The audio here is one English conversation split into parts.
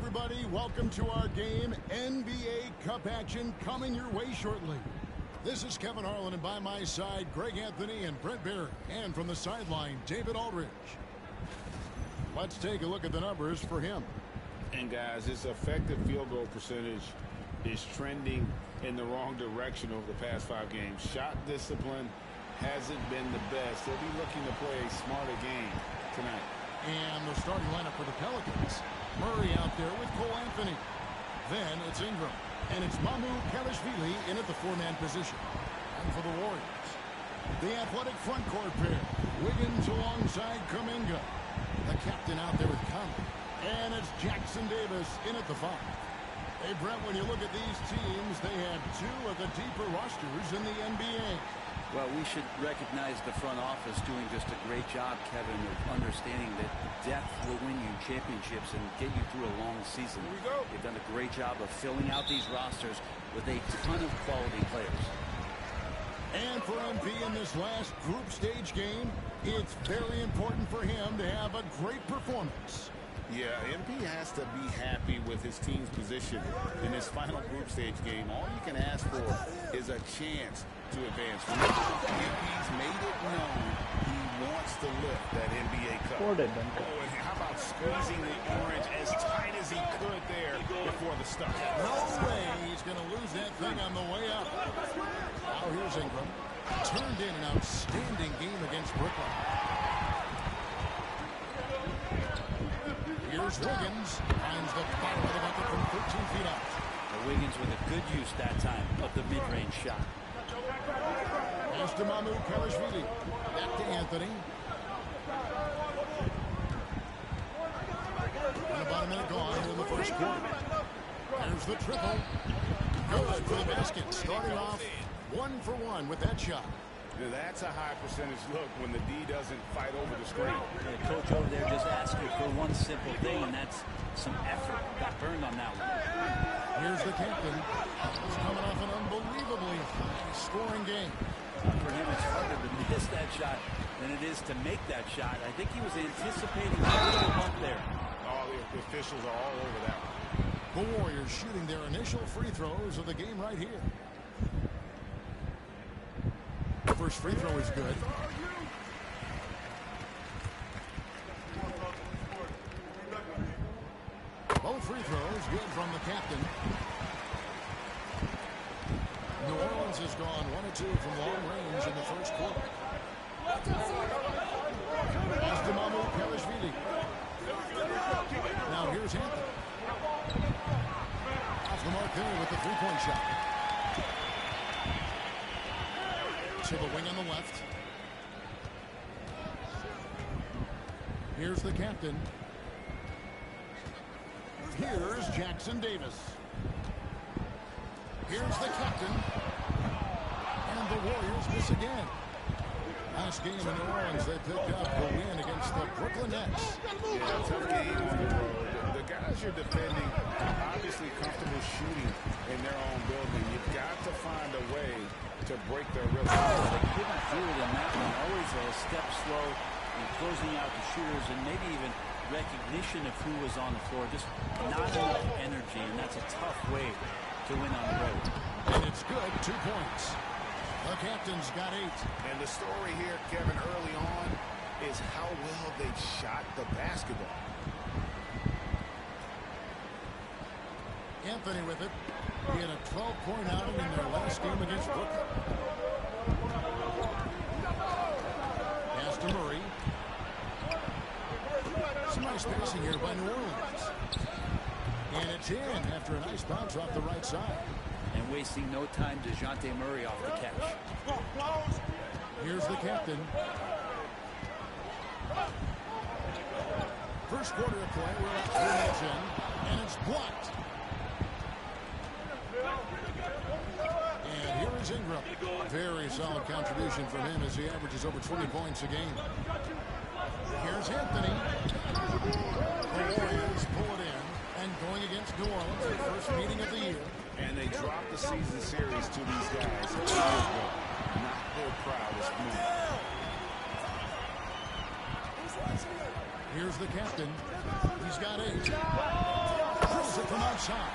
everybody, welcome to our game. NBA Cup action coming your way shortly. This is Kevin Harlan, and by my side, Greg Anthony and Brent Barry. And from the sideline, David Aldridge. Let's take a look at the numbers for him. And guys, his effective field goal percentage is trending in the wrong direction over the past 5 games. Shot discipline hasn't been the best. He'll be looking to play a smarter game tonight. And the starting lineup for the Pelicans. Murray out there with Cole Anthony. Then it's Ingram. And it's Mokaplay-X in at the 4-man position. And for the Warriors, the athletic front court pair. Wiggins alongside Kuminga. The captain out there with Conley. And it's Jackson Davis in at the 5. Hey, Brent, when you look at these teams, they have 2 of the deeper rosters in the NBA. Well, we should recognize the front office doing just a great job, Kevin, of understanding that depth will win you championships and get you through a long season. Here we go. They've done a great job of filling out these rosters with a ton of quality players. And for MP in this last group stage game, it's very important for him to have a great performance. Yeah, MP has to be happy with his team's position in this final group stage game. All you can ask for is a chance to advance. MP's made it known he wants to lift that NBA Cup. Oh, and how about squeezing the orange as tight as he could there before the start? No way he's going to lose that thing on the way up. Now here's Ingram. Turned in an outstanding game against Brooklyn. Here's Wiggins. Finds the bottom of the bucket from 13 feet out. Wiggins with a good use that time of the mid-range shot. Pass to Mokaplay-X. Back to Anthony. And about a minute gone here in the first quarter. There's the triple. Good for the basket. Starting off 1 for 1 with that shot. That's a high percentage look when the D doesn't fight over the screen. The coach over there just asked you for one simple thing, and that's some effort. Got burned on that one. Here's the captain. He's coming off an unbelievably high-scoring game. For him, it's harder to miss that shot than it is to make that shot. I think he was anticipating a little bump there. All the officials are all over that one. The Warriors shooting their initial free throws of the game right here. The first free throw is good. Both free throws good from the captain. New Orleans has gone 1 of 2 from long range in the first quarter. Pass to Mokaplay-X. Now here's Anthony. Off the mark there with the three-point shot. To the wing on the left. Here's the captain. Here's Jackson Davis. Here's the captain. And the Warriors miss again. Last game in New Orleans, they picked up the win against the Brooklyn Nets. Yeah, tough game on the road. The guys you're defending are obviously comfortable shooting in their own building. You've got to find a way to break their rhythm. They couldn't do it in that one. Always a step slow in closing out the shooters, and maybe even recognition of who was on the floor. Just not enough energy, and that's a tough way to win on the road. And it's good, 2 points. The captain's got 8. And the story here, Kevin, early on is how well they shot the basketball. Anthony with it. He had a 12-point outing in their last game against Brooklyn. Pass to Murray. Some nice passing here by New Orleans. And it's in after a nice bounce off the right side. And wasting no time, DeJounte Murray off the catch. Here's the captain. First quarter of play, we're at 3 minutes in, and it's blocked. And here is Ingram. Very solid contribution from him as he averages over 20 points a game. Here's Anthony. The Warriors pull it in, and going against New Orleans, their first meeting of the year. And they dropped the season series to these guys a few years ago. Not their proudest move. Here's the captain. He's got 8. Throws it from outside.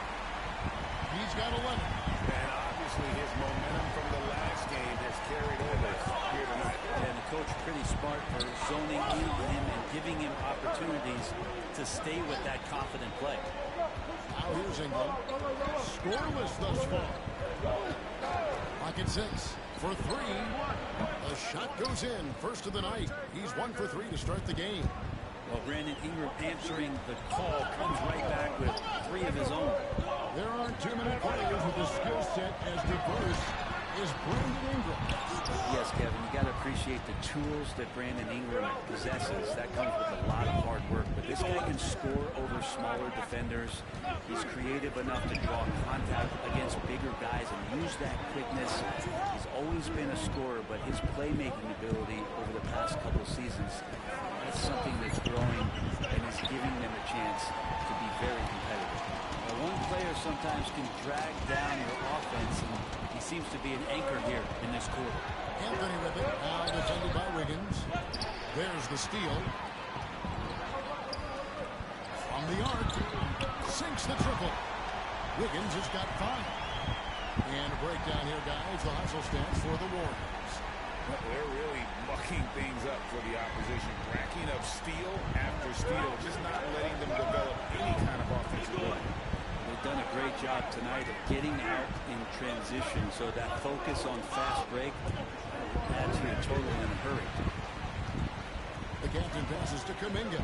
He's got 11. And obviously his momentum from the last game has carried over here tonight. And the coach pretty smart for zoning in on him and giving him opportunities to stay with that confident play. Now here's Ingram. Scoreless thus far. Clock at 6 for 3. The shot goes in. First of the night. He's 1 for 3 to start the game. Well, Brandon Ingram answering the call comes right back with 3 of his own. There aren't too many players with a skill set as diverse as Brandon Ingram. Yes, Kevin, you got to appreciate the tools that Brandon Ingram possesses. That comes with a lot of hard work. But this guy can score over smaller defenders. He's creative enough to draw contact against bigger guys and use that quickness. He's always been a scorer, but his playmaking ability over the past couple seasons, that's something that's growing and is giving them a chance to be very competitive. Now, one player sometimes can drag down your offense, and he seems to be an anchor here in this quarter. Anthony with it. Now defended by Wiggins. There's the steal. From the arc. Sinks the triple. Wiggins has got 5. And a breakdown here, guys. The hustle stance for the Warriors. Well, they're really mucking things up for the opposition. Racking up steal after steal. Just not letting them develop any kind of offensive play. They've done a great job tonight of getting out in transition, so that focus on fast break adds to your total in a hurry. The captain passes to Kuminga.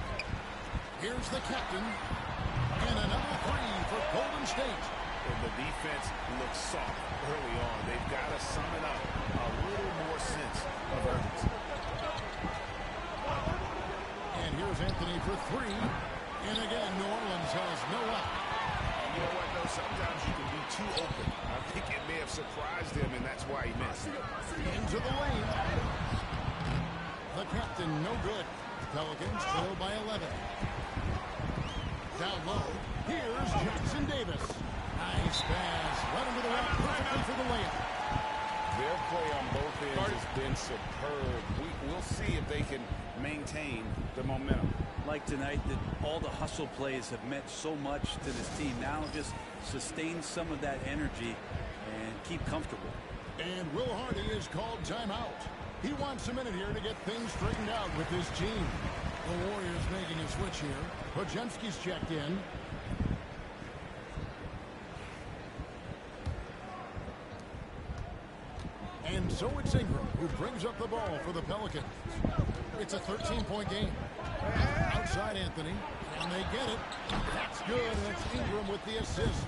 Here's the captain. And another 3 for Golden State. And the defense looks soft early on. They've got to summon up a little more sense of urgency. And here's Anthony for 3. And again, New Orleans has no out. You know what, though? Sometimes you can be too open. I think it may have surprised him, and that's why he missed. Into the lane. The captain, no good. Pelicans trail by 11. Down low. Here's Jackson Davis. Nice pass. Right into the rack perfectly for the layup. Their play on both ends has been superb. We'll see if they can maintain the momentum. Like tonight, that all the hustle plays have meant so much to this team. Now just sustain some of that energy and keep comfortable. And Will Hardy is called timeout. He wants a minute here to get things straightened out with his team. The Warriors making a switch here. Podziemski's checked in. And so it's Ingram who brings up the ball for the Pelicans. It's a 13-point game. Outside Anthony, and they get it. That's good, and it's Ingram with the assist.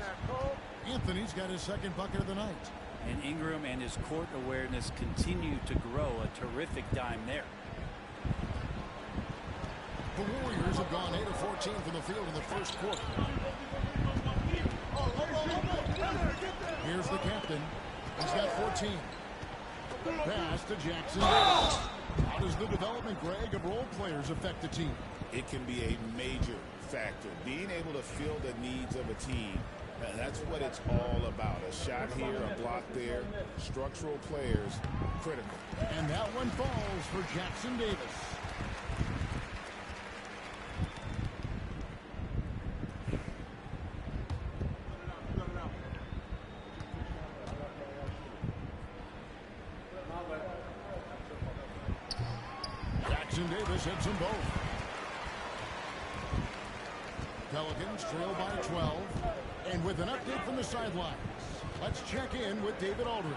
Anthony's got his second bucket of the night. And Ingram and his court awareness continue to grow. A terrific dime there. The Warriors have gone 8 of 14 from the field in the first quarter. Here's the captain. He's got 14. Pass to Jackson. How does the development, Greg, of role players affect the team? It can be a major factor. Being able to fill the needs of a team, that's what it's all about. A shot here, a block there. Structural players, critical. And that one falls for Jackson Davis. Jackson Davis hits them both. Pelicans trail by 12. And with an update from the sidelines, let's check in with David Aldridge.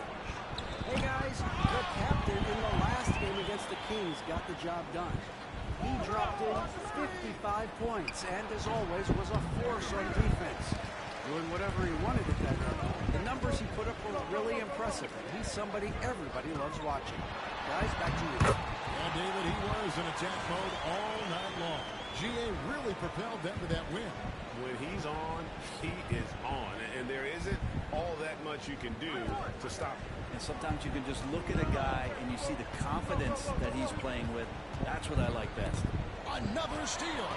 Hey guys, the captain in the last game against the Kings got the job done. He dropped in 55 points and, as always, was a force on defense, doing whatever he wanted at that time. The numbers he put up were really impressive, and he's somebody everybody loves watching. Guys, back to you. Yeah, David, he was in attack mode all night long. GA really propelled them to that win. When he's on, he is on, and there isn't all that much you can do to stop him. And sometimes you can just look at a guy and you see the confidence that he's playing with. That's what I like best. Another steal.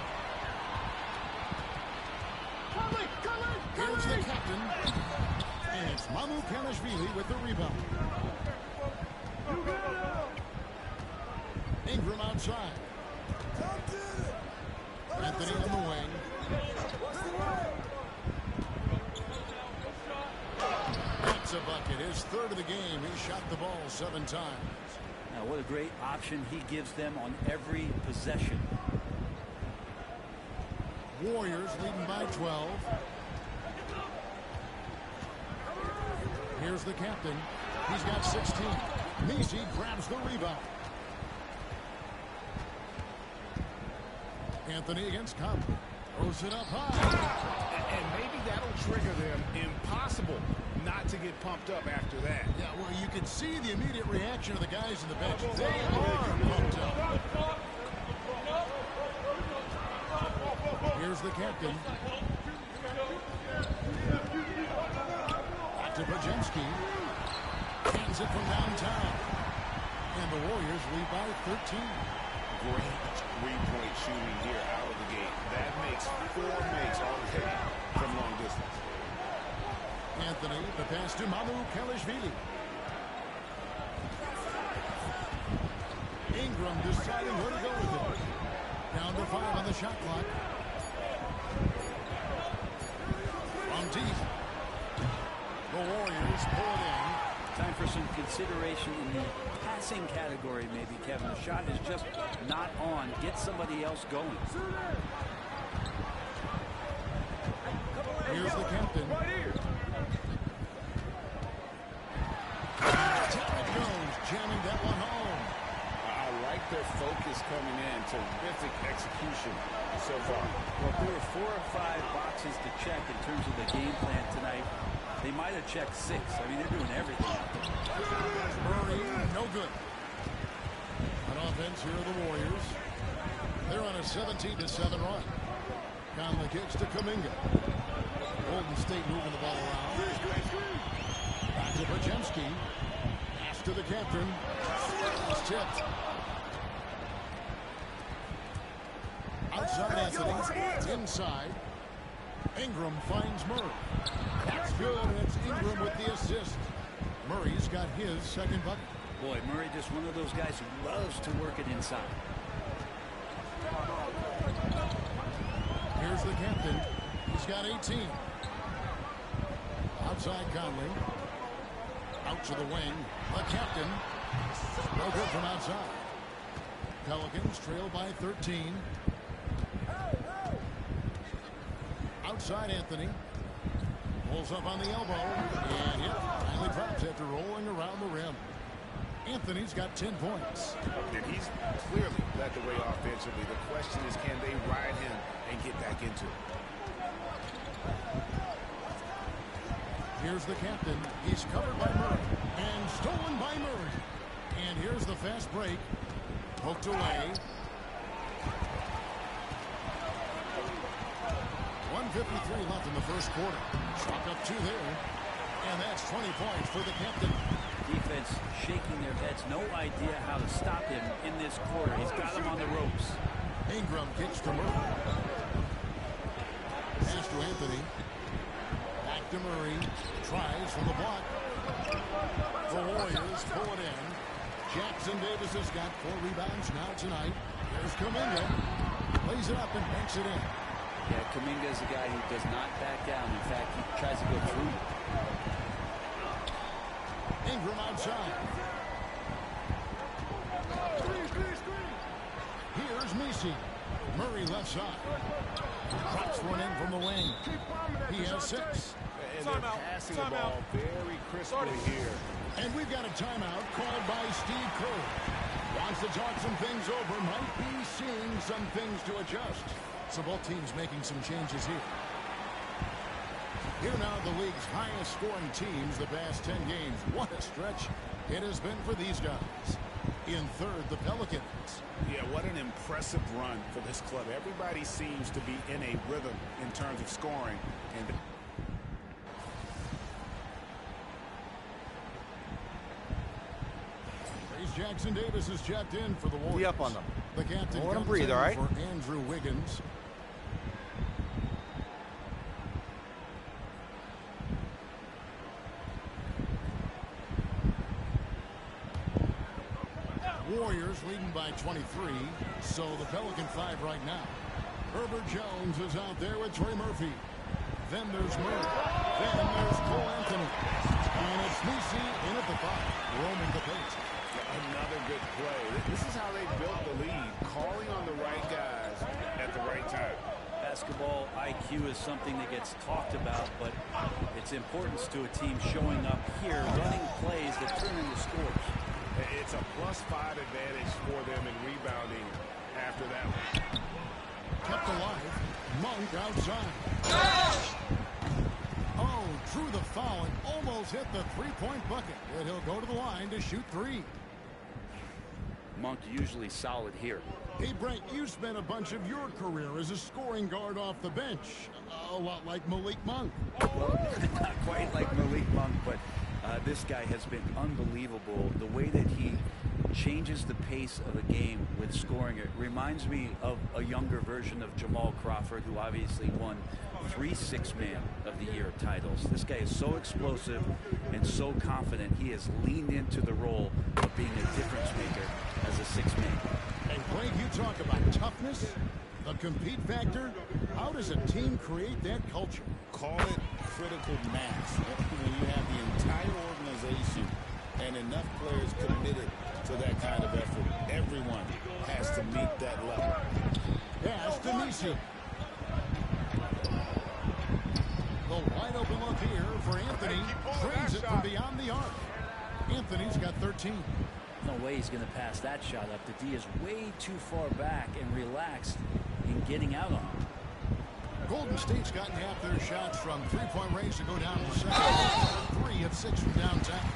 Here's the captain. And it's Mamoukanashvili with the rebound. Ingram outside. Anthony on the wing. gets a bucket. His third of the game. He shot the ball 7 times. Now, what a great option he gives them on every possession. Warriors leading by 12. Here's the captain. He's got 16. Messi grabs the rebound. Anthony against Conley. Throws it up high. And maybe that'll trigger them. Impossible not to get pumped up after that. Yeah, well, you can see the immediate reaction of the guys in the bench. They are pumped up. Here's the captain. Back to Bajemski. Hands it from downtown. And the Warriors lead by 13. Great three-point shooting here out of the gate. That makes 4 makes already from long distance. Anthony, the pass to Kelishvili. Ingram deciding where to go with it. Down to 5 on the shot clock. From deep. The Warriors pull it in. Time for some consideration in the passing category, maybe, Kevin. The shot is just not on. Get somebody else going. Here's the captain. Terry Jones jamming that one home. I like their focus coming in. Terrific execution so far. Well, if there were 4 or 5 boxes to check in terms of the game plan tonight, they might have checked 6. I mean, they're doing everything out there. Murray, no good. On offense, here are the Warriors. They're on a 17-7 run. Conley kicks to Kuminga. Golden State moving the ball around. Back to Bajemski. Pass to the captain. It's tipped. Outside Anthony. Inside. Ingram finds Murray. That's good, and it's Ingram with the assist. Murray's got his second bucket. Boy, Murray just one of those guys who loves to work it inside. Here's the captain. He's got 18. Outside Conley. Out to the wing. The captain. No good from outside. Pelicans trail by 13. Outside Anthony. Pulls up on the elbow. And finally drops after rolling around the rim. Anthony's got 10 points. And he's clearly led the way offensively. The question is, can they ride him and get back into it? Here's the captain. He's covered by Murray. And stolen by Murray. And here's the fast break. Poked away. 1:53 left in the first quarter. Chalk up 2 there. And that's 20 points for the captain. Defense shaking their heads. No idea how to stop him in this quarter. He's got him on the ropes. Ingram kicks to Murray. Pass to Anthony. Back to Murray. Tries from the block. The Warriors pull it in. Jackson Davis has got 4 rebounds now tonight. There's Kuminga. Lays it up and banks it in. Yeah, Kuminga is a guy who does not back down. In fact, he tries to go through. Ingram outside. Here's Messi. Murray left side. Drops one in from the wing. He has 6. And they're passing the ball very crisply here. And we've got a timeout called by Steve Kerr. Wants to talk some things over. Might be seeing some things to adjust. So both teams making some changes here. Here now the league's highest scoring teams the past 10 games. What a stretch it has been for these guys. In third, the Pelicans. Yeah, what an impressive run for this club. Everybody seems to be in a rhythm in terms of scoring. And Jackson Davis is checked in for the Warriors. Be up on them. The captain Let him comes breathe, in all right? for Andrew Wiggins. Warriors leading by 23, so the Pelican 5 right now. Herbert Jones is out there with Trey Murphy. Then there's Murray. Then there's Cole Anthony. And it's Nisi in at the 5, roaming the pace. Another good play. This is how they built the lead, calling on the right guys at the right time. Basketball IQ is something that gets talked about, but its importance to a team showing up here, running plays that turn into scores. It's a +5 advantage for them in rebounding after that one. Kept alive. Monk outside. Oh, drew the foul and almost hit the three-point bucket. And he'll go to the line to shoot 3. Monk usually solid here. Hey, Brent, you spent a bunch of your career as a scoring guard off the bench. A lot like Malik Monk. Well, not quite like Malik Monk, but this guy has been unbelievable. The way that he changes the pace of a game with scoring, it reminds me of a younger version of Jamal Crawford, who obviously won 3 Six-Man of the Year titles. This guy is so explosive and so confident. He has leaned into the role of being a difference maker as a 6-man. And Greg, you talk about toughness, the compete factor. How does a team create that culture? Call it critical mass. When you have the entire organization and enough players committed to that kind of effort, everyone has to meet that level. Pass to Nisi. The wide open look here for Anthony. Trains it from beyond the arc. Anthony's got 13. No way he's going to pass that shot up. The D is way too far back and relaxed in getting out on him. Golden State's gotten half their shots from three-point range to go down to 7. 3 of 6 from downtown.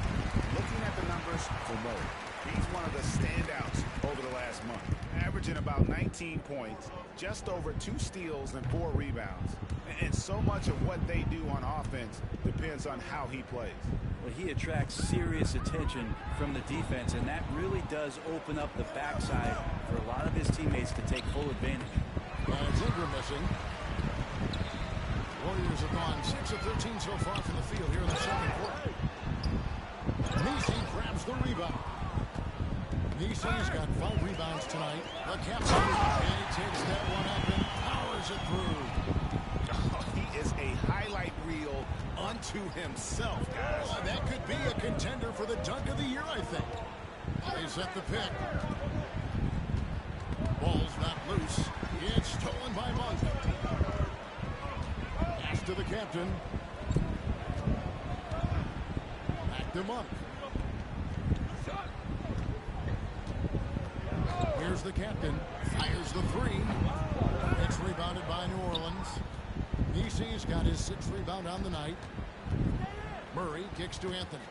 Looking at the numbers for Murray, he's one of the standouts over the last month, averaging about 19 points, just over 2 steals and 4 rebounds. And so much of what they do on offense depends on how he plays. Well, he attracts serious attention from the defense, and that really does open up the backside for a lot of his teammates to take full advantage. And it's Ingram missing. Warriors have gone 6 of 13 so far from the field here in the second quarter. Nisi grabs the rebound. Nisi's got 5 rebounds tonight. The captain, and he takes that one up and powers it through. Oh, he is a highlight reel unto himself, guys. Oh, that could be a contender for the dunk of the year, I think. They set the pick. Ball's not loose. It's stolen by Monk. Pass to the captain. Back to Monk. Here's the captain. Fires the 3. It's rebounded by New Orleans. Nisi's got his 6th rebound on the night. Murray kicks to Anthony.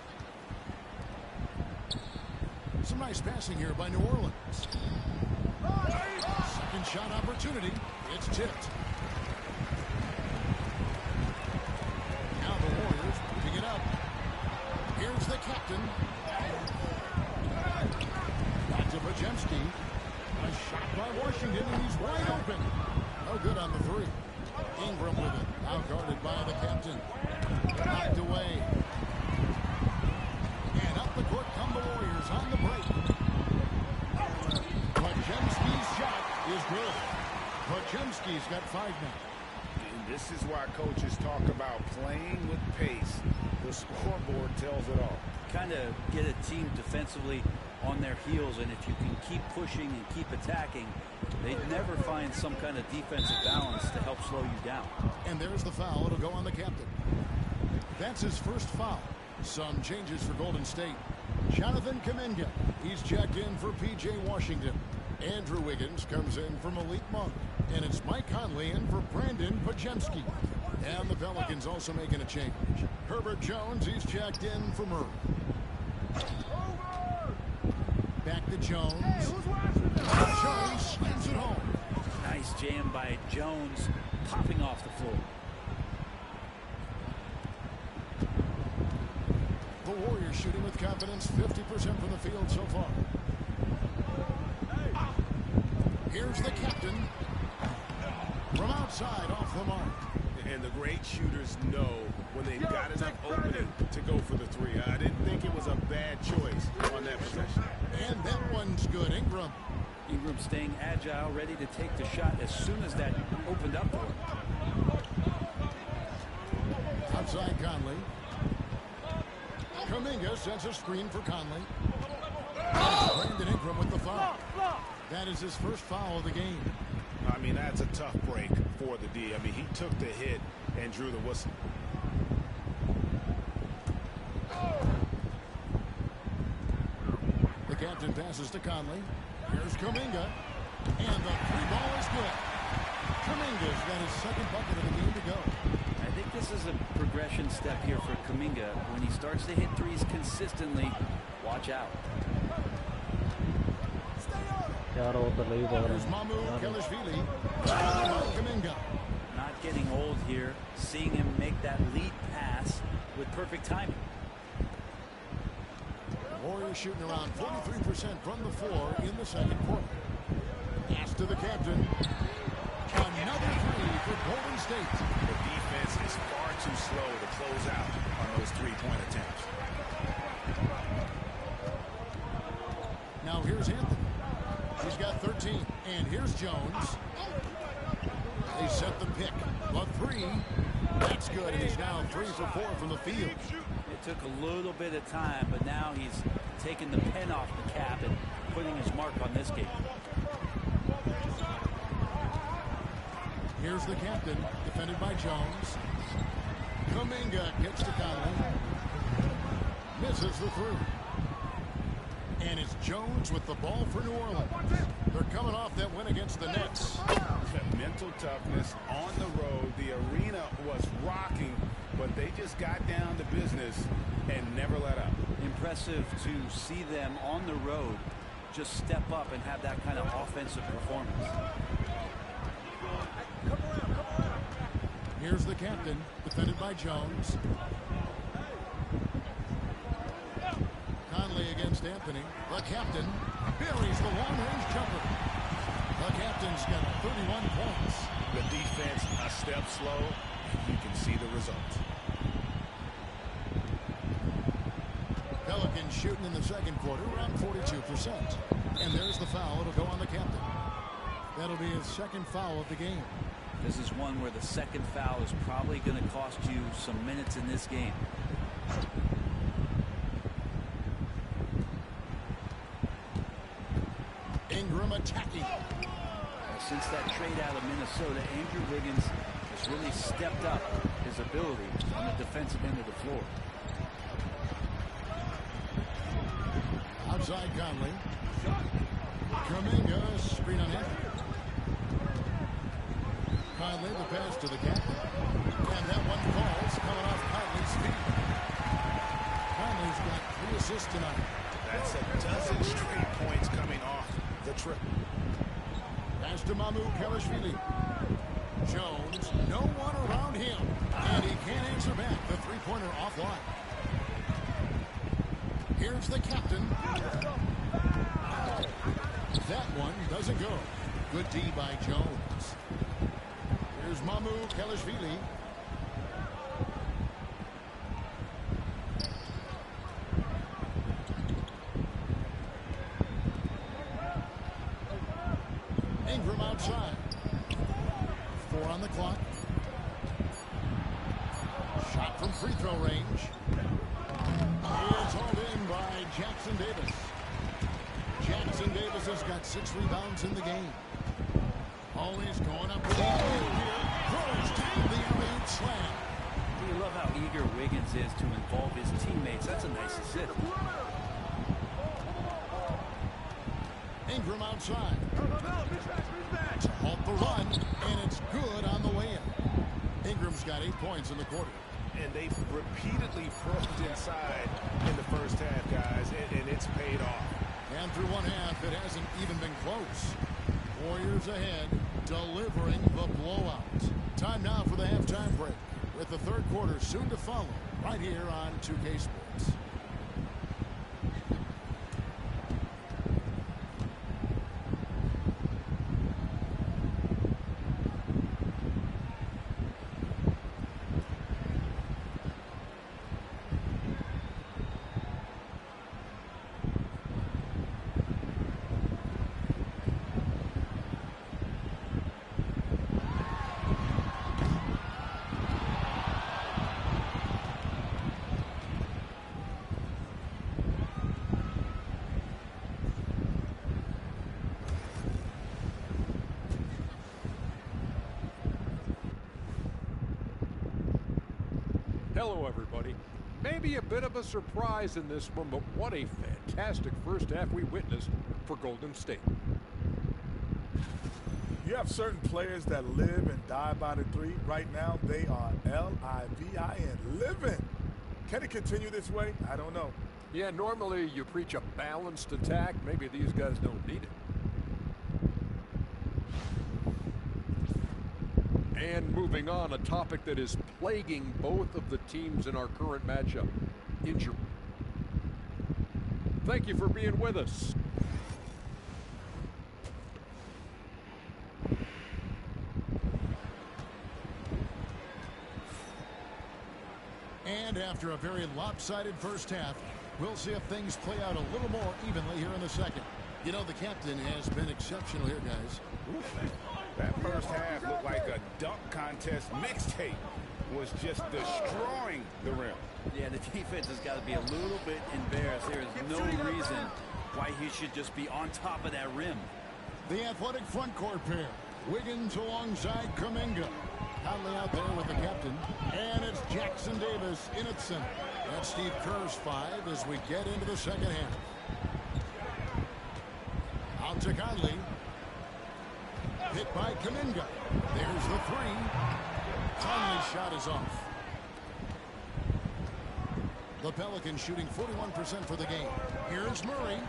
Some nice passing here by New Orleans. Second shot opportunity. It's tipped. Now the Warriors picking it up. Here's the captain. Back to Pajemski. A shot by Washington, and he's wide open. No good on the 3. Ingram with it. Now guarded by the captain. Knocked away. And up the court come the Warriors on the break. Pajemski's shot is good. Pajemski's got 5 now. And this is why coaches talk about playing with pace. The scoreboard tells it all. Kind of get a team defensively on their heels, and if you can keep pushing and keep attacking, they never find some kind of defensive balance to help slow you down. And there's the foul. It'll go on the captain. That's his first foul. Some changes for Golden State. Jonathan Kuminga, he's checked in for P.J. Washington. Andrew Wiggins comes in for Malik Monk. And it's Mike Conley in for Brandon Pajemski. And the Pelicans also making a change. Herbert Jones, he's checked in for Murray. Back to Jones. Jones slams it home. Nice jam by Jones, popping off the floor. The Warriors shooting with confidence, 50% from the field so far. Here's the captain. From outside, off the mark. And the great shooters know when they've got enough opening to go for the 3. I didn't think it was a bad choice on that possession. And that one's good. Ingram. Ingram staying agile, ready to take the shot as soon as that opened up for him. Outside Conley. Kuminga sets a screen for Conley. Brandon Ingram with the foul. That is his first foul of the game. I mean, that's a tough break for the D. I mean, he took the hit and drew the whistle. The captain passes to Conley. Here's Kuminga. And the three ball is good. Kuminga's got his second bucket of the game to go. I think this is a progression step here for Kuminga. When he starts to hit threes consistently, watch out. Here's MokkaPlayer-X. Kuminga. Not getting old here. Seeing him make that lead pass with perfect timing. Warriors shooting around 43% from the floor in the second quarter. Pass to the captain. Another three for Golden State. The defense is far too slow to close out on those three-point attempts. Now here's Anthony. He's got 13. And here's Jones. They set the pick. The three. That's good. And he's now 3 for 4 from the field. It took a little bit of time, but now he's taking the pen off the cap and putting his mark on this game. Here's the captain, defended by Jones. Kuminga gets to Conley. Misses the through. And it's Jones with the ball for New Orleans. They're coming off that win against the Nets. Mental toughness on the road. The arena was rocking, but they just got down to business and never let up. Impressive to see them on the road just step up and have that kind of offensive performance. Here's the captain, defended by Jones. Conley against Anthony. The captain buries the long-range jumper. The captain's got 31 points. The defense a step slow, and you can see the result. Pelicans shooting in the second quarter around 42%. And there's the foul. It'll go on the captain. That'll be his second foul of the game. This is one where the second foul is probably going to cost you some minutes in this game. Ingram attacking. Since that trade out of Minnesota, Andrew Wiggins has really stepped up his ability on the defensive end of the floor. Outside Conley. Kuminga, screen on him. Conley, the pass to the captain. And that one falls, coming off Conley's feet. Conley's got 3 assists tonight. That's a dozen straight points coming off the triple. Pass to MokkaPlayer-X. Jones, no one around him. And he can't answer back. The three-pointer offline. Here's the captain. That one doesn't go. Good D by Jones. Here's MokkaPlayer-X. Ingram outside. 4 on the clock. Shot from free throw range. It's hauled in by Jackson Davis. Jackson Davis has got 6 rebounds in the game. Always going up with the alley-oop here. Throws down the alley-oop slam. You love how eager Wiggins is to involve his teammates. That's a nice assist. Ingram outside. To halt the run, and it's good on the way in. Ingram's got 8 points in the quarter. And they've repeatedly probed inside in the first half, guys, and it's paid off. And through one half, it hasn't even been close. Warriors ahead, delivering the blowout. Time now for the halftime break, with the third quarter soon to follow, right here on 2K Sports. Hello, everybody. Maybe a bit of a surprise in this one, but what a fantastic first half we witnessed for Golden State. You have certain players that live and die by the three. Right now, they are L-I-V-I-N, living. Can it continue this way? I don't know. Yeah, normally you preach a balanced attack. Maybe these guys don't need it. And moving on, a topic that is plaguing both of the teams in our current matchup, injury. Thank you for being with us. And after a very lopsided first half, we'll see if things play out a little more evenly here in the second. You know, the captain has been exceptional here, guys. That first half looked like a dunk contest mixtape. Was just destroying the rim. Yeah, the defense has got to be a little bit embarrassed. There is no reason why he should just be on top of that rim. The athletic front court pair. Wiggins alongside Kuminga. Conley out there with the captain. And it's Jackson Davis in at center. That's Steve Kerr's 5 as we get into the second half. Out to Conley. Hit by Kuminga. There's the 3. Conley's shot is off. The Pelicans shooting 41% for the game. Here's Murray.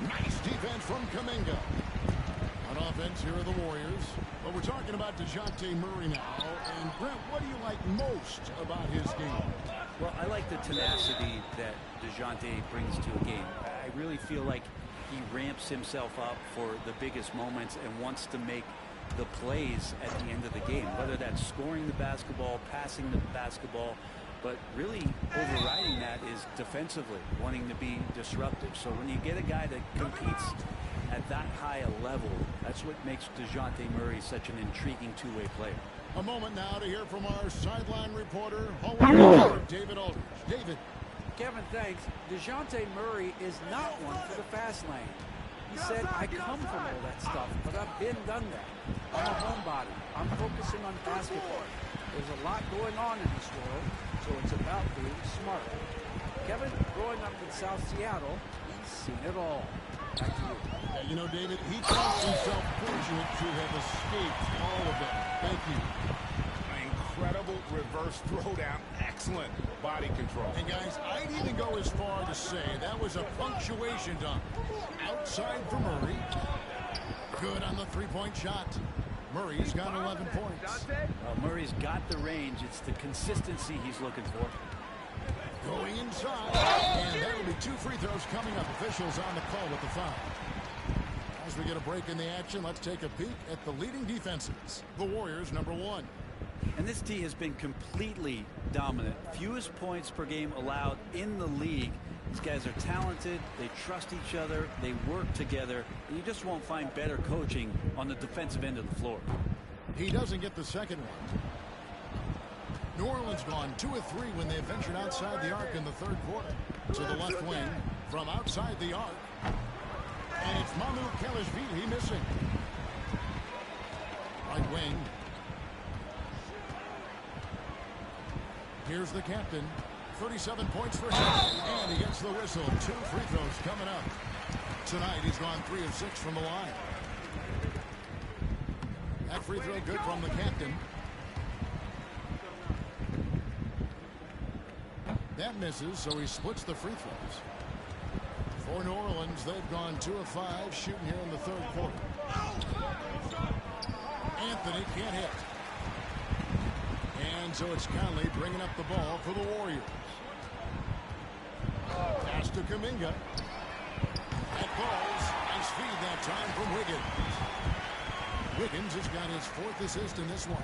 Nice defense from Kuminga. On offense, here are the Warriors. But we're talking about DeJounte Murray now. And Brent, what do you like most about his game? Well, I like the tenacity that DeJounte brings to a game. I really feel like he ramps himself up for the biggest moments and wants to make the plays at the end of the game, whether that's scoring the basketball, passing the basketball, but really overriding that is defensively wanting to be disruptive. So when you get a guy that competes at that high a level, that's what makes DeJounte Murray such an intriguing two-way player. A moment now to hear from our sideline reporter, David Aldridge. David. Kevin, thanks. DeJounte Murray is not one for the fast lane. He said, I come from all that stuff, but I've been done that. I'm a homebody. I'm focusing on basketball. There's a lot going on in this world, so it's about being smart. Kevin, growing up in South Seattle, he's seen it all. Back to you. You know, David, he counts himself fortunate to have escaped all of that. Thank you. Incredible reverse throwdown. Excellent body control. And guys, I'd even go as far to say that was a punctuation dunk. Outside for Murray. Good on the three-point shot. Murray's got 11 points. Well, Murray's got the range. It's the consistency he's looking for. Going inside. And that'll be 2 free throws coming up. Officials on the call with the foul. As we get a break in the action, let's take a peek at the leading defenses. The Warriors, number 1. And this team has been completely dominant. Fewest points per game allowed in the league. These guys are talented. They trust each other. They work together. And you just won't find better coaching on the defensive end of the floor. He doesn't get the second one. New Orleans gone 2 of 3 when they ventured outside the arc in the third quarter. To the left wing from outside the arc. And it's MokkaPlayer-X missing. Right wing. Here's the captain. 37 points for him. And he gets the whistle. 2 free throws coming up. Tonight he's gone 3 of 6 from the line. That free throw good from the captain. That misses, so he splits the free throws. For New Orleans, they've gone 2 of 5 shooting here in the third quarter. Anthony can't hit. And so it's Conley bringing up the ball for the Warriors. Pass to Kuminga. That falls. Nice feed that time from Wiggins. Wiggins has got his 4th assist in this one.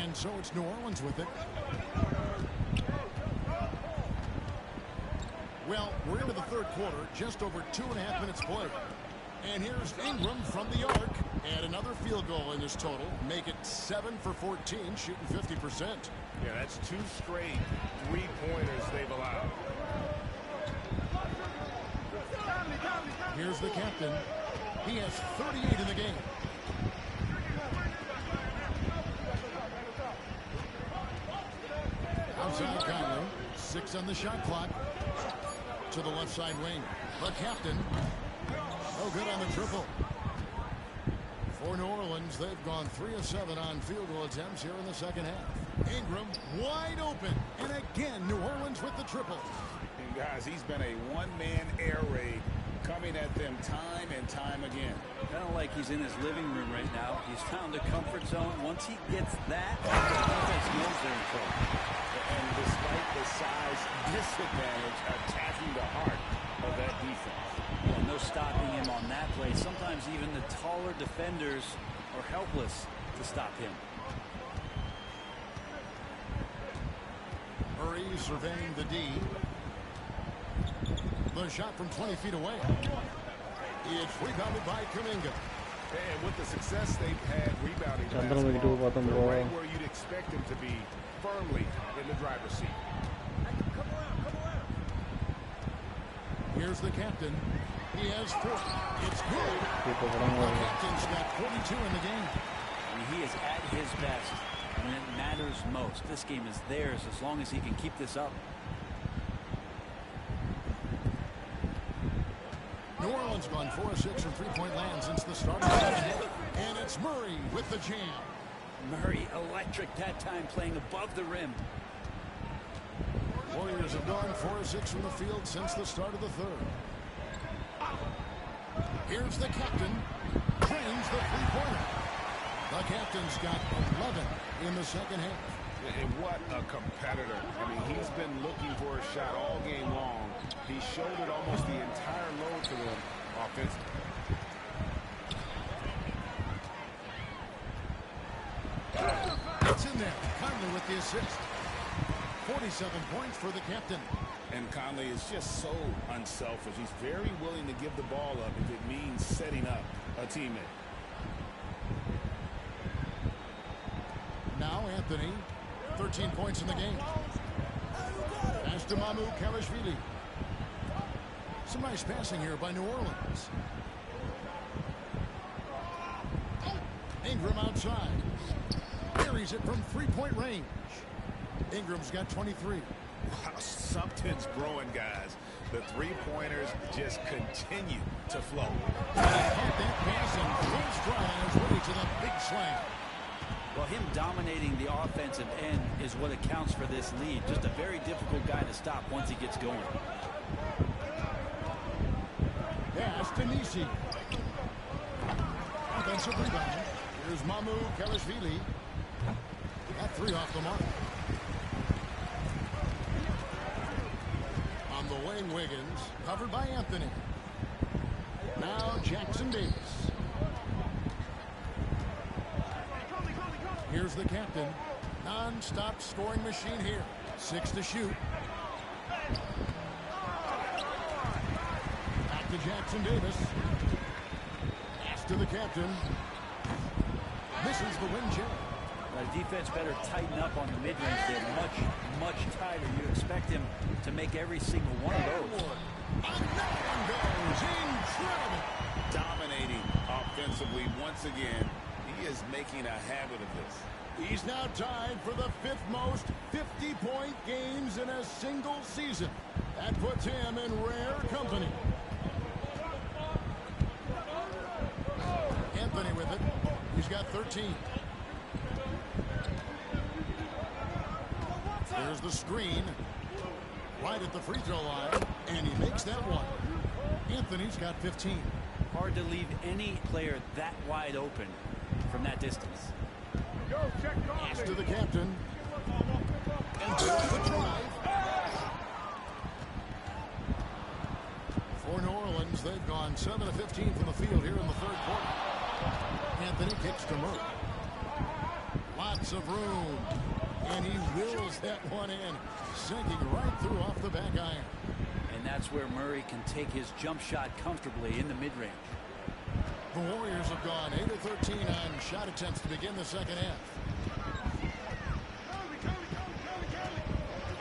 And so it's New Orleans with it. Well, we're into the third quarter, just over 2.5 minutes played. And here's Ingram from the arc. And another field goal in this total. Make it 7 for 14, shooting 50%. Yeah, that's 2 straight 3-pointers they've allowed. Here's the captain. He has 38 in the game. Inside Conley. 6 on the shot clock. To the left side wing. The captain. No good on the triple. For New Orleans, they've gone 3 of 7 on field goal attempts here in the second half. Ingram wide open. And again, New Orleans with the triple. And guys, he's been a one-man air raid coming at them time and time again. Kind of like he's in his living room right now. He's found a comfort zone. Once he gets that, the defense knows they're in trouble. And despite the size disadvantage, attacking the heart of that defense. Yeah, no stopping him on that play. Sometimes even the taller defenders are helpless to stop him. Murray surveying the D. The shot from 20 feet away. It's rebounded by Kuminga. And with the success they've had rebounding Chandra video bottom they're row. right where you'd expect him to be, firmly in the driver's seat. Here's the captain. He has 4. It's good. The captain's got 42 in the game. I mean, he is at his best when it matters most. This game is theirs as long as he can keep this up. New Orleans gone 4 of 6 from three-point land since the start of the second half. And it's Murray with the jam. Murray electric that time, playing above the rim. Warriors have gone 4 of 6 from the field since the start of the third. Here's the captain. Drains the three-pointer. The captain's got 11 in the second half. And what a competitor. I mean, he's been looking for a shot all game long. He shouldered almost the entire load for them offensively. It's in there. Conley with the assist. 47 points for the captain. And Conley is just so unselfish. He's very willing to give the ball up if it means setting up a teammate. Now Anthony, 13 points in the game. Pass to MokkaPlayer-X. Some nice passing here by New Orleans. Ingram outside. Carries it from three-point range. Ingram's got 23. Wow, something's brewing, guys. The three-pointers just continue to flow. Caught that pass and full stride on his way to the big slam. Well, him dominating the offensive end is what accounts for this lead. Just a very difficult guy to stop once he gets going. Pass to Nisi. Offensive rebound. Here's MokkaPlayer-X. That 3 off the mark. On the wing, Wiggins. Covered by Anthony. Now Jackson Davis. Here's the captain. Non-stop scoring machine here. 6 to shoot. Back to Jackson Davis. Pass to the captain. Misses the wing check. The defense better tighten up on the mid-range. They're much, much tighter. You expect him to make every single one of those. And that one goes. Incredible. Dominating offensively once again. He is making a habit of this. He's now tied for the 5th most 50-point games in a single season. That puts him in rare company. Anthony with it. He's got 13. There's the screen. Right at the free throw line. And he makes that one. Anthony's got 15. Hard to leave any player that wide open from that distance. Pass to the captain. And there's the drive. For New Orleans, they've gone 7 of 15 from the field here in the third quarter. Anthony kicks to Murray. Lots of room. And he wills that one in, sinking right through off the back iron. And that's where Murray can take his jump shot comfortably in the mid-range. The Warriors have gone 8 of 13 on shot attempts to begin the second half.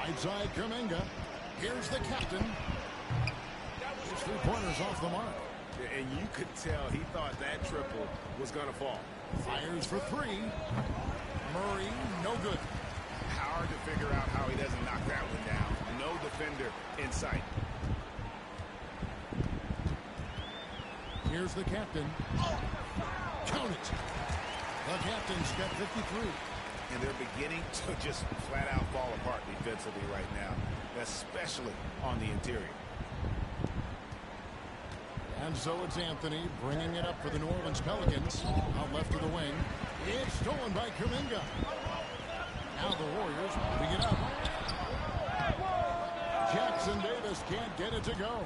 Outside Kuminga. Here's the captain. His 3-pointers off the mark. And you could tell he thought that triple was going to fall. Fires for 3. Murray, no good. How Hard to figure out how he doesn't knock that one down. No defender in sight. Here's the captain. Count it. The captain's got 53. And they're beginning to just flat out fall apart defensively right now, especially on the interior. And so it's Anthony bringing it up for the New Orleans Pelicans. Out left of the wing. It's stolen by Kuminga. Now the Warriors moving it up. Jackson Davis can't get it to go.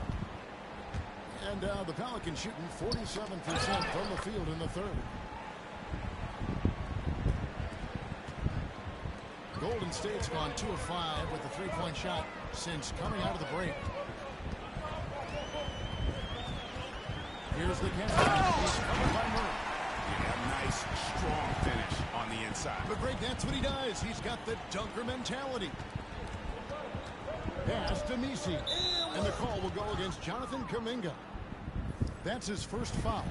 And the Pelicans shooting 47% from the field in the third. Golden State's gone 2 of 5 with the three-point shot since coming out of the break. Here's the captain. He's covered by Murray. Yeah, nice, strong finish on the inside. But Greg, that's what he does. He's got the dunker mentality. Pass to Messi. And the call will go against Jonathan Kuminga. That's his first foul.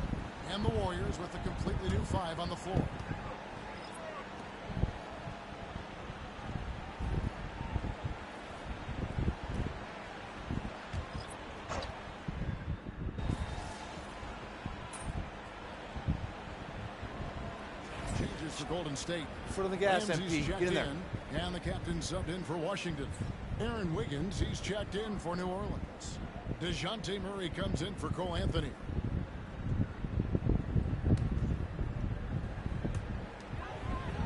And the Warriors with a completely new 5 on the floor. For Golden State. Foot on the gas, Ramsey's MP. Get in there. and the captain subbed in for Washington. Aaron Wiggins, he's checked in for New Orleans. DeJounte Murray comes in for Cole Anthony.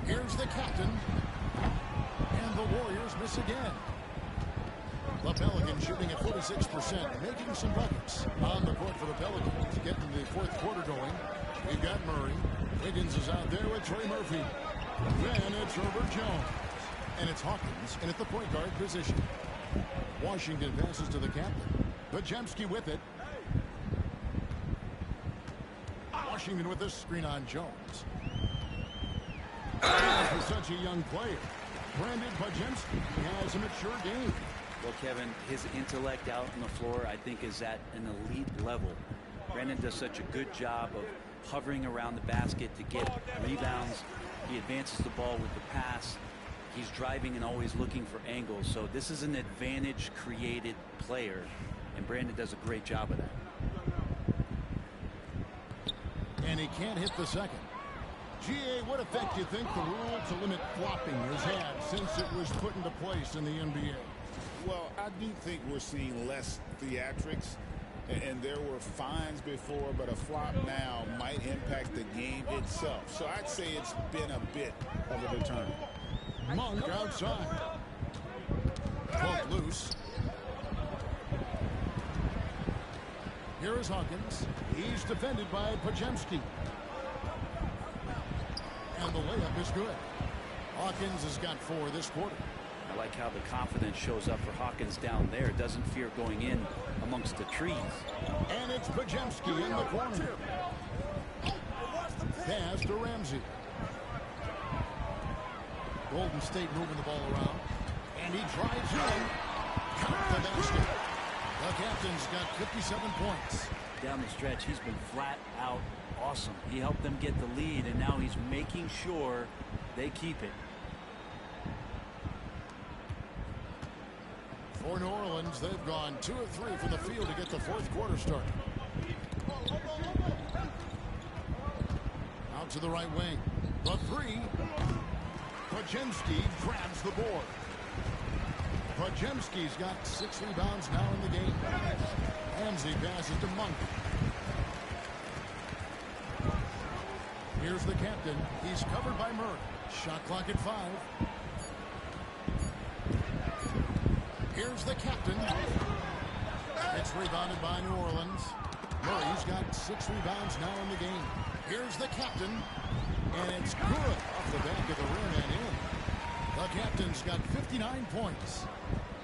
Here's the captain. And the Warriors miss again. The Pelicans shooting at 46%, making some buckets on the court for the Pelicans. Getting the fourth quarter going. We've got Murray. Wiggins is out there with Trey Murphy. Then it's Herbert Jones. And it's Hawkins in at the point guard position. Washington passes to the captain. Podziemski with it. Washington with this screen on Jones. For such a young player, Brandon Podziemski has a mature game. Well, Kevin, his intellect out on the floor, I think, is at an elite level. Brandon does such a good job of hovering around the basket to get rebounds. He advances the ball with the pass. He's driving and always looking for angles. So this is an advantage created player, and Brandon does a great job of that. And he can't hit the second. GA, what effect do you think the rule to limit flopping has had since it was put into place in the NBA? Well, I do think we're seeing less theatrics. And there were fines before, but a flop now might impact the game itself. So I'd say it's been a bit of a deterrent. Monk outside. Monk loose. Here is Hawkins. He's defended by Podziemski. And the layup is good. Hawkins has got 4 this quarter. I like how the confidence shows up for Hawkins down there. Doesn't fear going in amongst the trees. And it's Podziemski in the corner. Pass to Ramsey. Golden State moving the ball around. And he drives in. Count the basket. The captain's got 57 points. Down the stretch, he's been flat out awesome. He helped them get the lead, and now he's making sure they keep it. For New Orleans, they've gone 2 of 3 from the field to get the fourth quarter started. Out to the right wing. The 3. Podziemski grabs the board. Podziemski's got 6 rebounds now in the game. Ramsey passes to Monk. Here's the captain. He's covered by Murray. Shot clock at 5. Here's the captain. It's rebounded by New Orleans. Murray's got 6 rebounds now in the game. Here's the captain. And it's good off the back of the rim and in. The captain's got 59 points.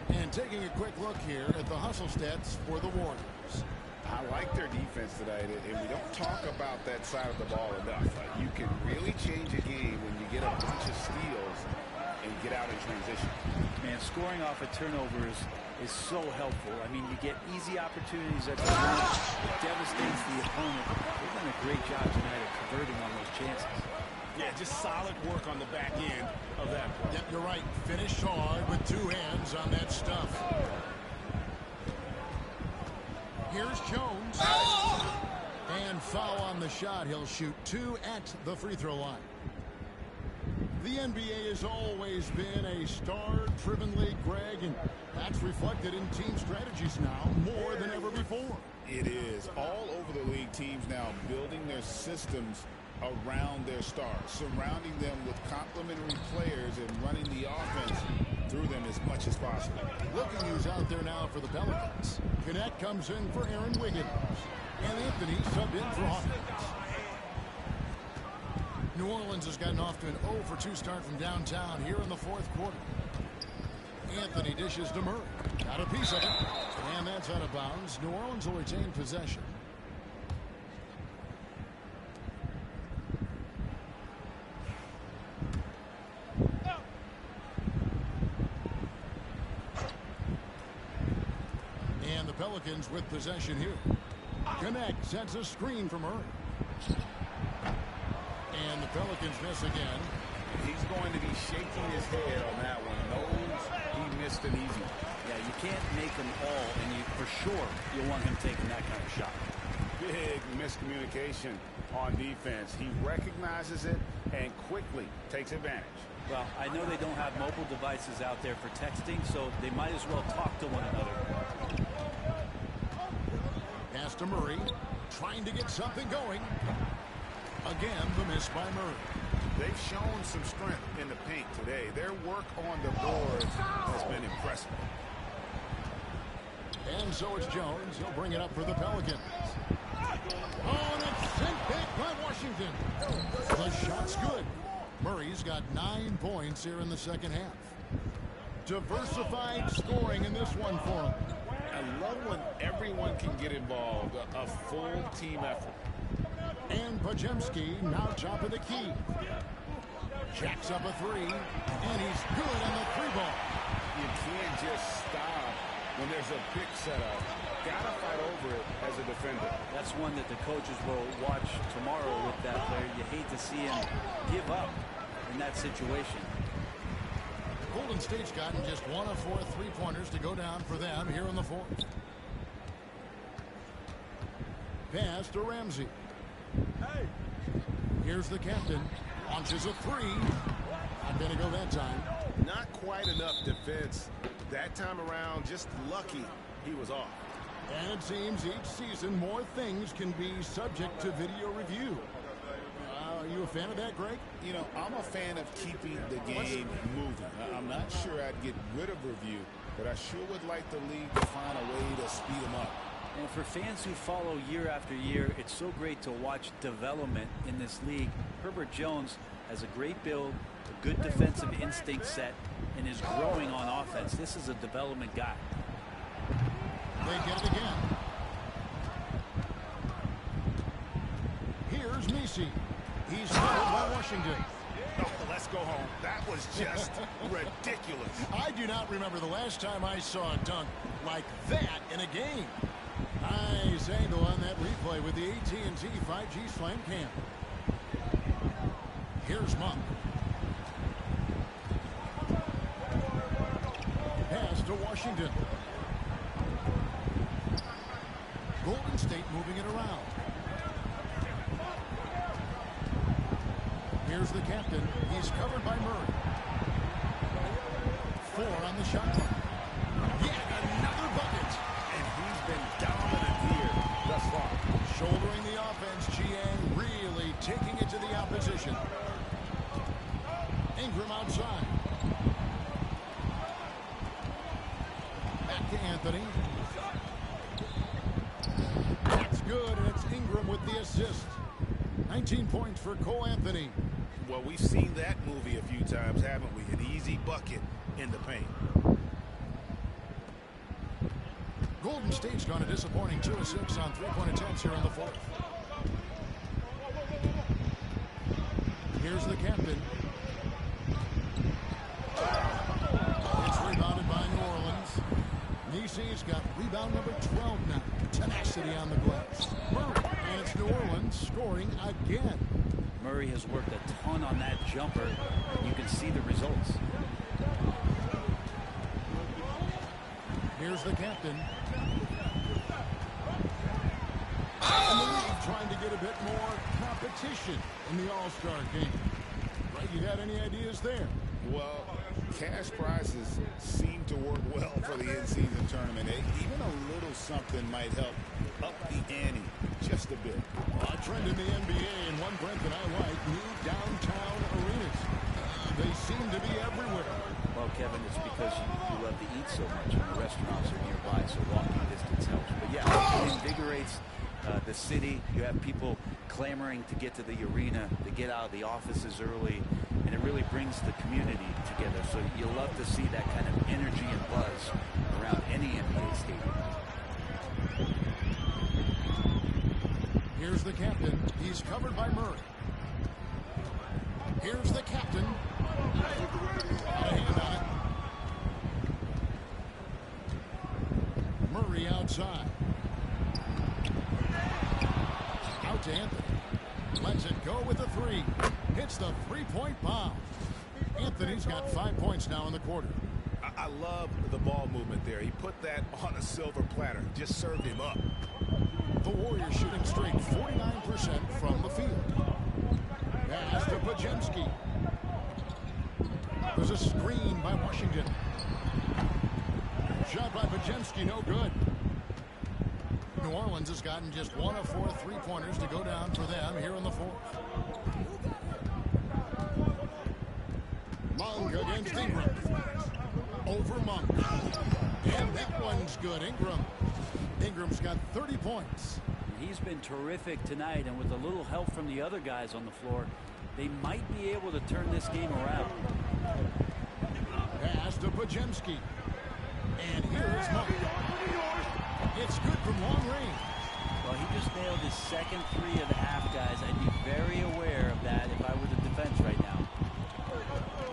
And taking a quick look here at the hustle stats for the Warriors. I like their defense tonight, and we don't talk about that side of the ball enough. You can really change a game when you get a bunch of steals and get out in transition. Man, scoring off of turnovers is so helpful. I mean, you get easy opportunities at the line. It devastates the opponent. They've done a great job tonight of converting on those chances. Yeah, just solid work on the back end of that play. Yep, you're right. Finish hard with two hands on that stuff. Here's Jones. And foul on the shot. He'll shoot 2 at the free throw line. The NBA has always been a star-driven league, Greg, and that's reflected in team strategies now more than ever before. It is. All over the league, teams now building their systems around their stars, surrounding them with complementary players and running the offense through them as much as possible. Looking who's out there now for the Pelicans. Gannett comes in for Aaron Wiggins. And Anthony subbed in for Hawkins. New Orleans has gotten off to an 0-for-2 start from downtown here in the fourth quarter. Anthony dishes to Murray. Got a piece of it. And that's out of bounds. New Orleans will retain possession. And the Pelicans with possession here. Connect sets a screen for Murray. And the Pelicans miss again. He's going to be shaking his head on that one. Knows he missed an easy one. Yeah, you can't make them all, and for sure you want him taking that kind of shot. Big miscommunication on defense. He recognizes it and quickly takes advantage. Well, I know they don't have mobile devices out there for texting, so they might as well talk to one another. Pass to Murray, trying to get something going. Again, the miss by Murray. They've shown some strength in the paint today. Their work on the boards has been impressive. And so it's Jones. He'll bring it up for the Pelicans. Oh, and it's sent back by Washington. The shot's good. Murray's got 9 points here in the second half. Diversified scoring in this one for him. I love when everyone can get involved, a full team effort. And Pajemski now top of the key. Jacks up a 3, and he's good on the 3-ball. You can't just stop when there's a pick set up. Gotta fight over it as a defender. That's one that the coaches will watch tomorrow with that player. You hate to see him give up in that situation. Golden State's gotten just 1 of 4 3-pointers to go down for them here in the fourth. Pass to Ramsey. Here's the captain. Launches a 3. Not going to go that time. Not quite enough defense. That time around, just lucky he was off. And it seems each season more things can be subject to video review. Are you a fan of that, Greg? You know, I'm a fan of keeping the game moving. I'm not sure I'd get rid of review, but I sure would like the league to find a way to speed them up. And for fans who follow year after year, it's so great to watch development in this league. Herbert Jones has a great build, a good defensive instinct set, and is growing on offense. This is a development guy. They get it again. Here's Messi. He's covered by Washington. Oh, let's go home. That was just ridiculous. I do not remember the last time I saw a dunk like that in a game. Nice angle on that replay with the AT&T 5G Slam Cam. Here's Monk. Pass to Washington. Golden State moving it around. Here's the captain. He's covered by Murray. 4 on the shot clock. Yet another bucket. And he's been dominant here thus far. Shouldering the offense, Chiang really taking it to the opposition. Ingram outside. Back to Anthony. That's good, and it's Ingram with the assist. 19 points for Cole Anthony. Well, we've seen that movie a few times, haven't we? An easy bucket in the paint. Golden State's gone a disappointing 2 of 6 on 3-point attempts here in the fourth. Here's the captain. It's rebounded by New Orleans. Nisi's got rebound number 12 now. Tenacity on the glass. Murray, and it's New Orleans scoring again. Murray has worked a ton on that jumper, and you can see the results. Here's the captain. And the league trying to get a bit more competition in the All-Star game. Right, you got any ideas there? Well, cash prizes seem to work well for the in-season tournament. Even a little something might help up the ante just a bit. A trend in the NBA, and one trend that I like, new downtown arenas. They seem to be everywhere. Well, Kevin, it's because you love to eat so much, and the restaurants are nearby, so walking distance helps. But yeah, it invigorates the city. You have people clamoring to get to the arena, to get out of the offices early, and it really brings the community together. So you love to see that kind of energy and buzz around any NBA stadium. Here's the captain. He's covered by Murray. Here's the captain. Got a hand on it. Murray outside. Out to Anthony. Lets it go with a three. Hits the three-point bomb. Anthony's got 5 points now in the quarter. I love the ball movement there. He put that on a silver platter. Just served him up. The Warriors shooting straight 49% from the field. Pass to Pajemski. There's a screen by Washington. Shot by Pajemski, no good. New Orleans has gotten just 1 of 4 three-pointers to go down for them here in the fourth. Monk against Ingram. Over Monk. And that one's good. Ingram's got 30 points. He's been terrific tonight, and with a little help from the other guys on the floor, they might be able to turn this game around. Pass to Pajemski. And here's Monk. It's good from long range. Well, he just nailed his second three of the half, guys. I'd be very aware of that if I were the defense right now.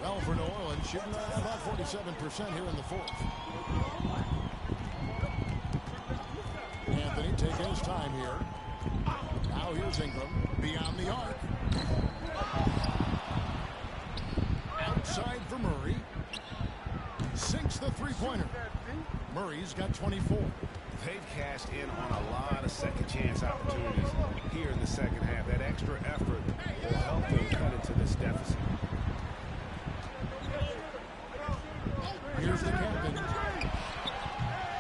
Well, for New Orleans, shooting about 47% here in the fourth. Anthony taking his time here. Now here's Ingram beyond the arc. Outside for Murray. Sinks the three-pointer. Murray's got 24. They've cashed in on a lot of second chance opportunities here in the second half. That extra effort will help them cut into this deficit. Here's the captain.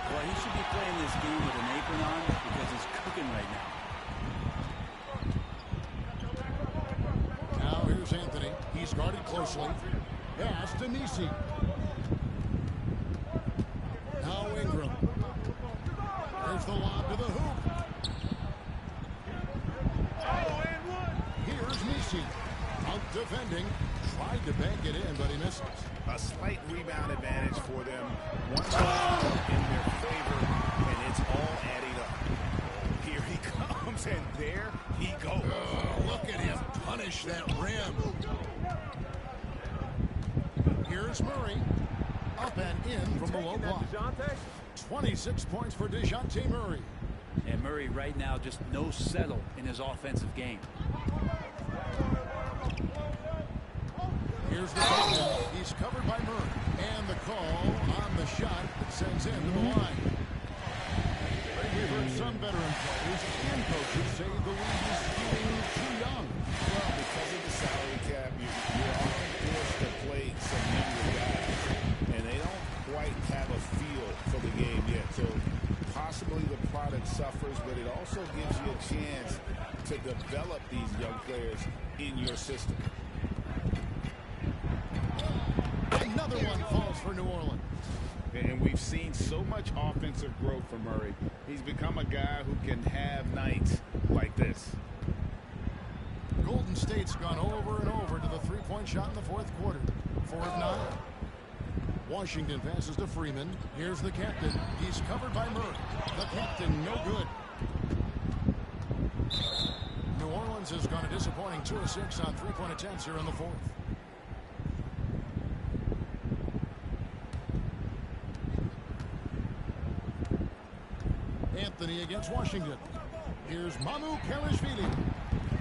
Well, he should be playing this game with an apron on because he's cooking right now. Now here's Anthony. He's guarded closely. Pass to Nisi. Now Ingram. There's the lob to the hoop. Here's Nisi. Out defending. Tried to bank it in, but he misses. A slight rebound advantage for them. One ball in their favor, and it's all adding up. Here he comes, and there he goes. Oh, look at him punish that rim. Here's Murray. Up and in from the low block. 26 points for DeJounte Murray. And Murray right now just no settle in his offensive game. Here's the captain. He's covered by Murray. And the call on the shot that sends him to the line. We've heard some veteran players and coaches say the league is skewing too young. Well, because of the salary cap, you're often forced to play some younger guys. And they don't quite have a feel for the game yet. So possibly the product suffers, but it also gives you a chance to develop these young players in your system. Another one falls for New Orleans. And we've seen so much offensive growth from Murray. He's become a guy who can have nights like this. Golden State's gone over and over to the three-point shot in the fourth quarter. 4 of 9. Washington passes to Freeman. Here's the captain. He's covered by Murray. The captain, no good. New Orleans has gone a disappointing 2 of 6 on three-point attempts here in the fourth. Anthony against Washington. Here's Mamoukelashvili.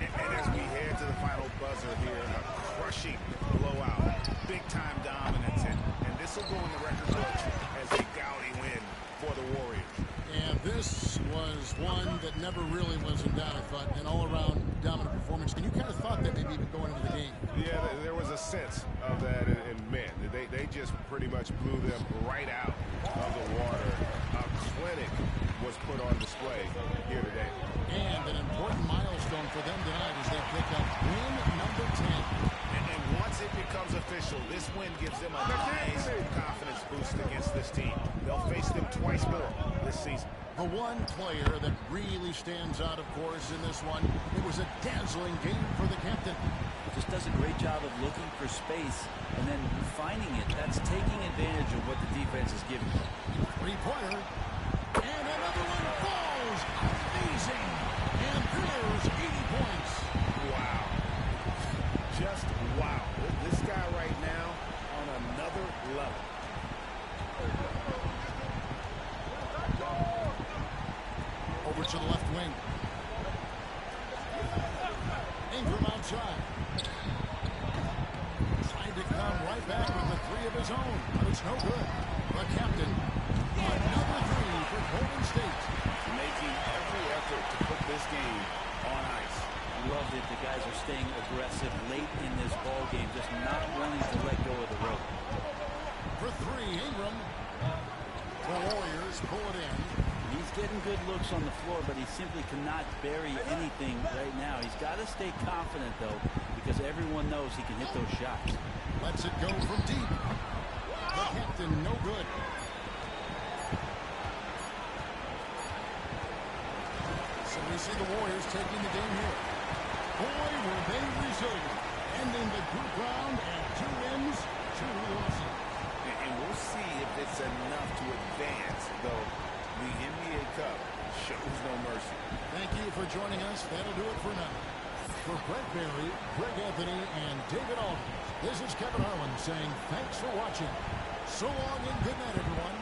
And as we head to the final buzzer here, a crushing blowout, big-time dominance, and this will go in the record books as a gaudy win for the Warriors. And this was one that never really was in doubt, I thought, an all-around dominant performance. And you kind of thought that maybe even going into the game. Yeah, there was a sense of that, and man, they just pretty much blew them right out of the water. A clinic was put on display here today. And an important milestone for them tonight as they pick up win number 10. And once it becomes official, this win gives them a nice confidence boost against this team. They'll face them twice more this season. The one player that really stands out, of course, in this one, it was a dazzling game for the captain. Just does a great job of looking for space and then finding it. That's taking advantage of what the defense is giving him. Three-pointer. And another one falls. Amazing. And there's 80 points. Wow. Just wow. This guy right now on another level. Over to the left wing. Ingram outside. Trying to come right back with the three of his own, but it's no good. The captain, another three for Golden State. Making every effort to put this game on ice. Loved it. The guys are staying aggressive late in this ball game, just not wanting to let go of the rope. For three, Ingram. The Warriors pull it in. He's getting good looks on the floor, but he simply cannot bury anything right now. He's got to stay confident, though, because everyone knows he can hit those shots. Lets it go from deep. The captain, no good. So we see the Warriors taking the game here. Boy, were they resilient. Ending the group round at 2 wins, 2 losses. And we'll see if it's enough to advance, though. The NBA Cup shows no mercy. Thank you for joining us. That'll do it for now. For Brett Barry, Greg Anthony, and David Aldridge, this is Kevin Harlan saying thanks for watching. So long and good night, everyone.